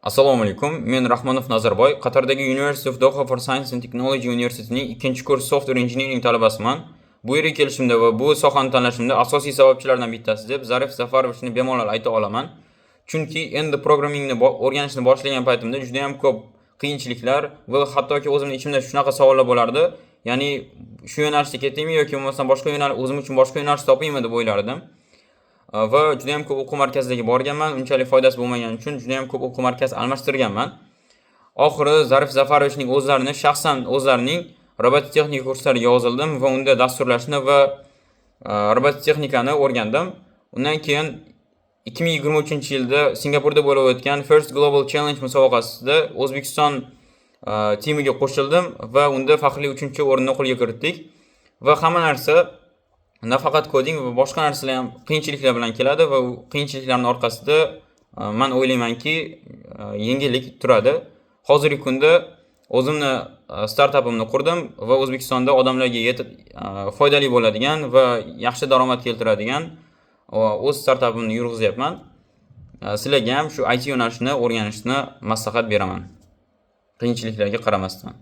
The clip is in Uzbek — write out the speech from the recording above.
Assalomu alaykum. Men Rahmonov Nazarboy, Qatardagi University of Doha for Science and Technology universitetining 2-kurs Software Engineering talabasiman. Bu yerga kelishimda va bu sohani tanlashimda asosiy sababchilardan bittasi deb Zarif Zafarovichni bemalol ayta olaman. Chunki endi programmingni o'rganishni boshlagan paytimda juda ham ko'p qiyinchiliklar va hattoki o'zimning ichimda shunaqa savollar bo'lardi. Ya'ni shu yo'nalishga ketaymi yoki bo'lmasam boshqa yo'nalish o'zim uchun boshqa yo'nalish topaymi deb o'ylardim. Va juda ham ko'p o'quv markazlariga borganman, unchalik foydasi bo'lmagani uchun juda ham ko'p o'quv markaz almashtirganman. Oxiri Zarif Zafarovichning shaxsan o'zlarining robototexnika kurslariga yozildim va unda dasturlashni va robototexnikani o'rgandim. Undan keyin 2023-yilda Singapurda bo'lib o'tgan First Global Challenge musobaqasida O'zbekiston timiga qo'shildim va unda faxriy 3-o'rinni qo'lga kiritdik. Va hamma narsa nafaqat koding va boshqa narsalar ham qiyinchiliklar bilan keladi va u qiyinchiliklarning orqasida men o'ylaymanki yengillik turadi. Hozirgi kunda o'zimni startapimni qurdim va O'zbekistonda odamlarga foydali bo'ladigan va yaxshi daromad keltiradigan o'z startapimni yurg'izyapman. Sizlarga ham shu IT yo'nalishini o'rganishni maslahat beraman. Qiyinchiliklarga qaramasdan.